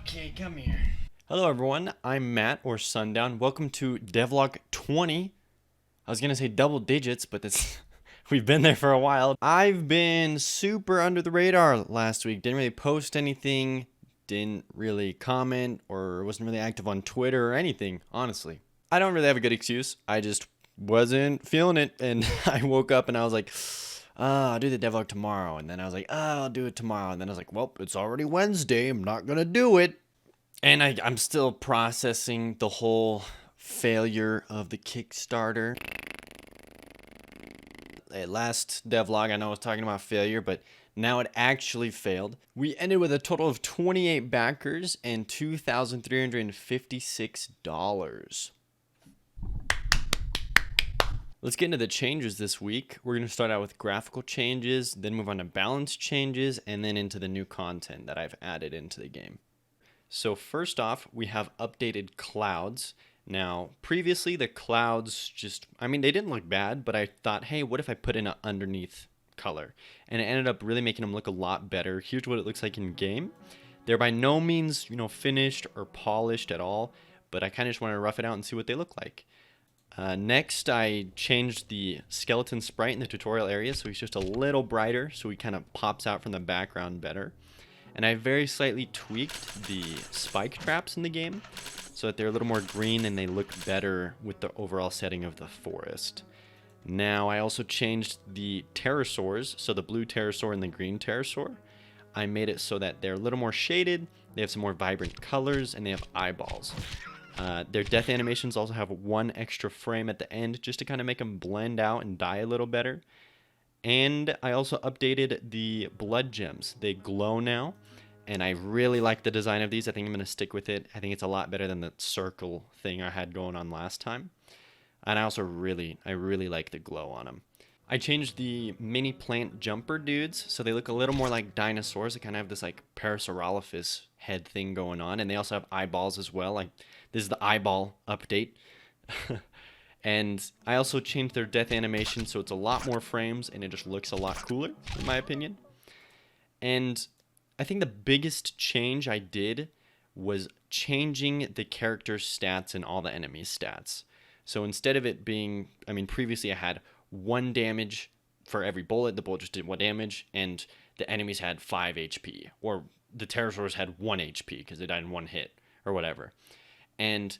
Okay, come here. Hello everyone, I'm Matt, or Sundown. Welcome to Devlog 20. I was gonna say double digits, but we've been there for a while. I've been super under the radar last week. Didn't really post anything, didn't really comment, or wasn't really active on Twitter or anything, honestly. I don't really have a good excuse. I just wasn't feeling it, and I woke up and I was like, I'll do the devlog tomorrow. And then I was like, I'll do it tomorrow. And then I was like, well, it's already Wednesday. I'm not gonna do it. And I'm still processing the whole failure of the Kickstarter. Last devlog, I know I was talking about failure, but now it actually failed. We ended with a total of 28 backers and $2,356. Let's get into the changes this week. We're going to start out with graphical changes, then move on to balance changes, and then into the new content that I've added into the game. So first off, we have updated clouds. Now, previously the clouds they didn't look bad, but I thought, hey, what if I put in an underneath color? And it ended up really making them look a lot better. Here's what it looks like in game. They're by no means, finished or polished at all, but I kind of just want to rough it out and see what they look like. Next, I changed the skeleton sprite in the tutorial area, so he's just a little brighter, so he kind of pops out from the background better. And I very slightly tweaked the spike traps in the game so that they're a little more green and they look better with the overall setting of the forest. Now I also changed the pterosaurs, so the blue pterosaur and the green pterosaur. I made it so that they're a little more shaded, they have some more vibrant colors, and they have eyeballs. Their death animations also have one extra frame at the end just to kind of make them blend out and die a little better. And I also updated the blood gems. They glow now, and I really like the design of these. I think I'm going to stick with it. I think it's a lot better than the circle thing I had going on last time. And I also really like the glow on them. I changed the mini plant jumper dudes, so they look a little more like dinosaurs. They kind of have this like Parasaurolophus head thing going on, and they also have eyeballs as well. Like this is the eyeball update. And I also changed their death animation so it's a lot more frames and it just looks a lot cooler, in my opinion. And I think the biggest change I did was changing the character's stats and all the enemies' stats. So instead of it being, previously I had 1 damage for every bullet. The bullet just did 1 damage, and the enemies had 5 HP. Or the pterosaurs had 1 HP because they died in 1 hit or whatever. And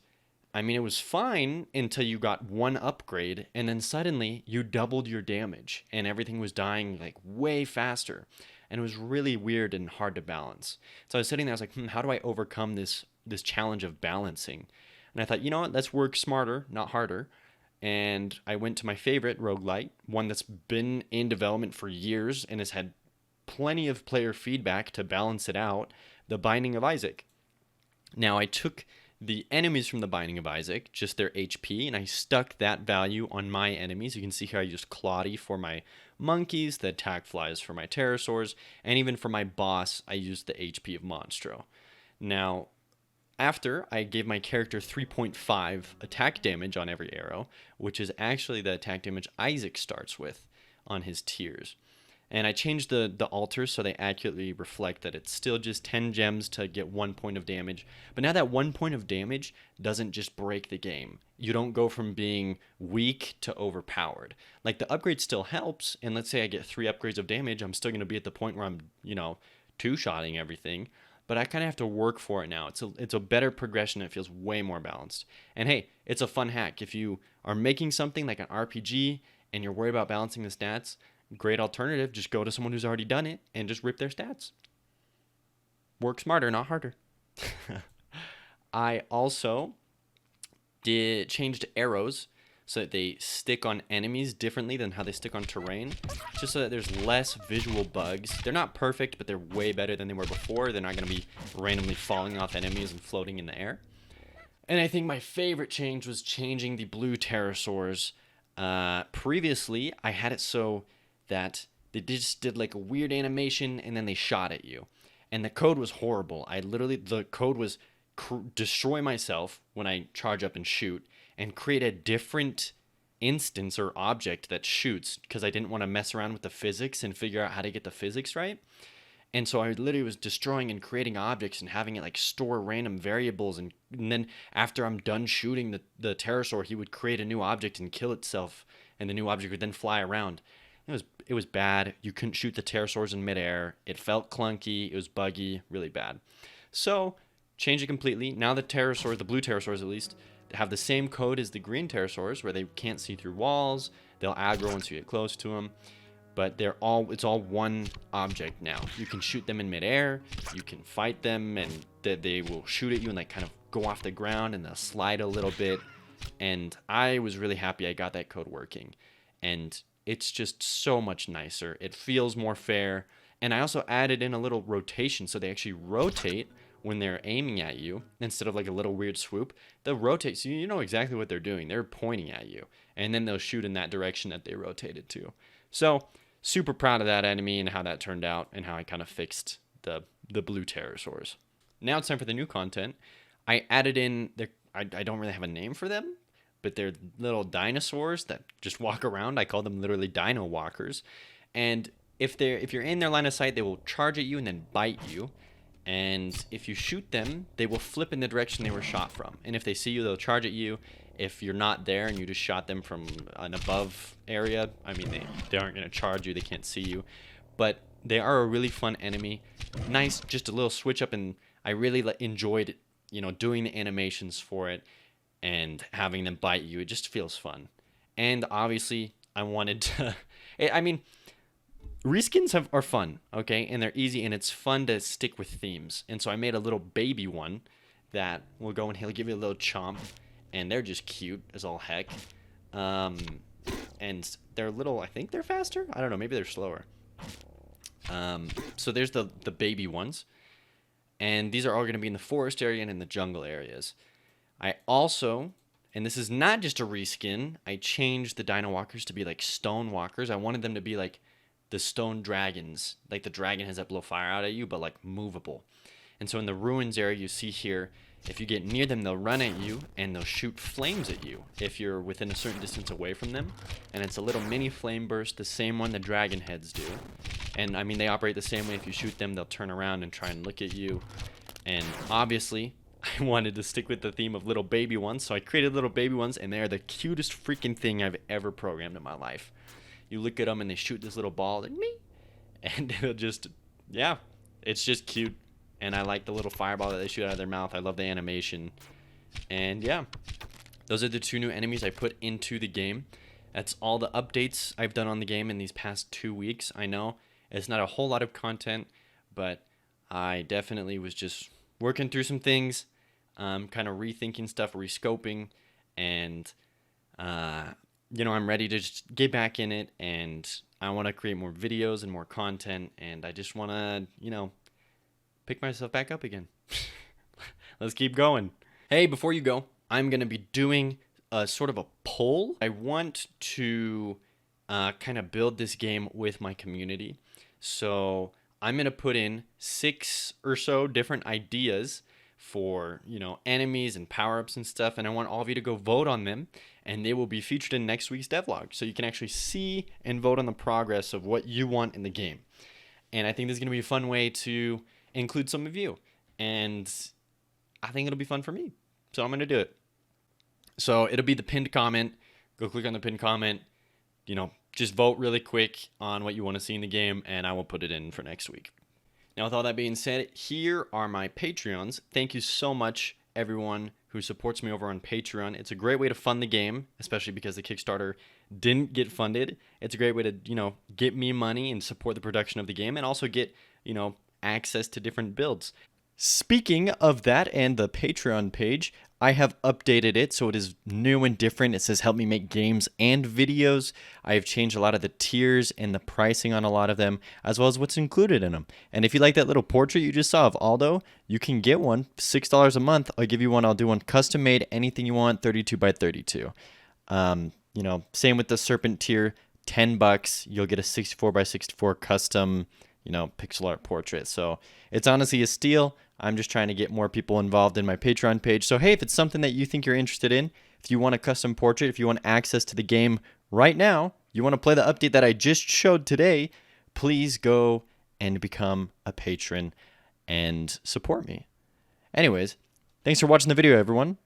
it was fine until you got 1 upgrade, and then suddenly you doubled your damage, and everything was dying like way faster. And it was really weird and hard to balance. So I was sitting there, I was like, how do I overcome this challenge of balancing? And I thought, you know what, let's work smarter, not harder. And I went to my favorite roguelite, one that's been in development for years and has had plenty of player feedback to balance it out, The Binding of Isaac. Now I took the enemies from The Binding of Isaac, just their HP, and I stuck that value on my enemies. You can see here I used Claudie for my monkeys, the attack flies for my pterosaurs, and even for my boss, I used the HP of Monstro. Now, after, I gave my character 3.5 attack damage on every arrow, which is actually the attack damage Isaac starts with on his tiers. And I changed the alters so they accurately reflect that it's still just 10 gems to get 1 point of damage. But now that 1 point of damage doesn't just break the game. You don't go from being weak to overpowered. Like the upgrade still helps, and let's say I get 3 upgrades of damage, I'm still going to be at the point where I'm, two-shotting everything. But I kind of have to work for it now. It's a better progression. It feels way more balanced. And hey, it's a fun hack. If you are making something like an RPG and you're worried about balancing the stats, great alternative, just go to someone who's already done it and just rip their stats. Work smarter, not harder. I also changed arrows so that they stick on enemies differently than how they stick on terrain, just so that there's less visual bugs. They're not perfect, but they're way better than they were before. They're not going to be randomly falling off enemies and floating in the air. And I think my favorite change was changing the blue pterosaurs. Previously, I had it so that they just did like a weird animation and then they shot at you. And the code was horrible. The code was destroy myself when I charge up and shoot and create a different instance or object that shoots because I didn't want to mess around with the physics and figure out how to get the physics right. And so I literally was destroying and creating objects and having it like store random variables. And then after I'm done shooting the pterosaur, he would create a new object and kill itself. And the new object would then fly around. It was bad. You couldn't shoot the pterosaurs in midair. It felt clunky. It was buggy, really bad. So change it completely. Now the pterosaurs, the blue pterosaurs at least, have the same code as the green pterosaurs, where they can't see through walls. They'll aggro once you get close to them. But it's all one object now. You can shoot them in midair. You can fight them, and they will shoot at you and like kind of go off the ground, and they'll slide a little bit. And I was really happy I got that code working. And it's just so much nicer. It feels more fair. And I also added in a little rotation, so they actually rotate when they're aiming at you instead of like a little weird swoop. They'll rotate, so you know exactly what they're doing. They're pointing at you, and then they'll shoot in that direction that they rotated to. So super proud of that enemy and how that turned out and how I kind of fixed the blue pterosaurs. Now it's time for the new content. I added in I don't really have a name for them, but they're little dinosaurs that just walk around. I call them literally Dino Walkers. And if you're in their line of sight, they will charge at you and then bite you. And if you shoot them, they will flip in the direction they were shot from. And if they see you, they'll charge at you. If you're not there and you just shot them from an above area, I mean, they aren't going to charge you. They can't see you. But they are a really fun enemy. Nice, just a little switch up. And I really enjoyed, doing the animations for it and having them bite you. It just feels fun. And obviously, I wanted to... Reskins are fun, okay? And they're easy, and it's fun to stick with themes. And so I made a little baby one that will go and he'll give you a little chomp. And they're just cute as all heck. And they're little, I think they're faster? I don't know, maybe they're slower. So there's the baby ones. And these are all going to be in the forest area and in the jungle areas. I also, and this is not just a reskin, I changed the Dino Walkers to be like stone walkers. I wanted them to be like the stone dragons. Like the dragon has that blow fire out at you, but like movable. And so in the ruins area you see here, if you get near them, they'll run at you and they'll shoot flames at you if you're within a certain distance away from them. And it's a little mini flame burst, the same one the dragon heads do. And I mean, they operate the same way. If you shoot them, they'll turn around and try and look at you. And obviously, I wanted to stick with the theme of little baby ones, so I created little baby ones, and they are the cutest freaking thing I've ever programmed in my life. You look at them and they shoot this little ball at me, and it'll just, yeah, it's just cute. And I like the little fireball that they shoot out of their mouth. I love the animation. And yeah, those are the two new enemies I put into the game. That's all the updates I've done on the game in these past 2 weeks. I know it's not a whole lot of content, but I definitely was just working through some things, kind of rethinking stuff, rescoping, and, I'm ready to just get back in it, and I want to create more videos and more content, and I just want to, pick myself back up again. Let's keep going. Hey, before you go, I'm going to be doing a sort of a poll. I want to kind of build this game with my community. So I'm going to put in 6 or so different ideas for, enemies and power-ups and stuff. And I want all of you to go vote on them. And they will be featured in next week's devlog. So you can actually see and vote on the progress of what you want in the game. And I think this is going to be a fun way to include some of you. And I think it'll be fun for me. So I'm going to do it. So it'll be the pinned comment. Go click on the pinned comment. Just vote really quick on what you want to see in the game, and I will put it in for next week. Now, with all that being said, here are my Patreons. Thank you so much, everyone who supports me over on Patreon. It's a great way to fund the game, especially because the Kickstarter didn't get funded. It's a great way to, get me money and support the production of the game, and also get, access to different builds. Speaking of that and the Patreon page, I have updated it so it is new and different. It says help me make games and videos. I have changed a lot of the tiers and the pricing on a lot of them, as well as what's included in them. And if you like that little portrait you just saw of Aldo, you can get one, $6 a month. I'll give you one. I'll do one custom made, anything you want, 32 by 32. Same with the Serpent tier, $10. You'll get a 64 by 64 custom, pixel art portrait. So it's honestly a steal. I'm just trying to get more people involved in my Patreon page. So hey, if it's something that you think you're interested in, if you want a custom portrait, if you want access to the game right now, you want to play the update that I just showed today, please go and become a patron and support me. Anyways, thanks for watching the video, everyone.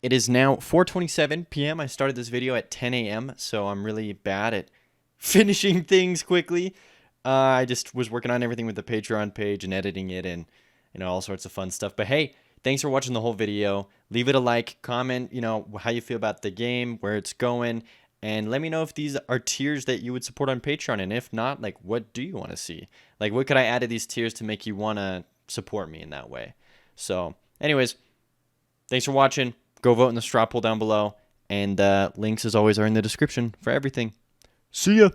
It is now 4:27 p.m. I started this video at 10 a.m., so I'm really bad at finishing things quickly. I just was working on everything with the Patreon page and editing it and all sorts of fun stuff. But hey, thanks for watching the whole video. Leave it a like, comment, how you feel about the game, where it's going, and let me know if these are tiers that you would support on Patreon. And if not, like, what do you want to see? Like, what could I add to these tiers to make you want to support me in that way? So, anyways, thanks for watching. Go vote in the straw poll down below. And links, as always, are in the description for everything. See ya!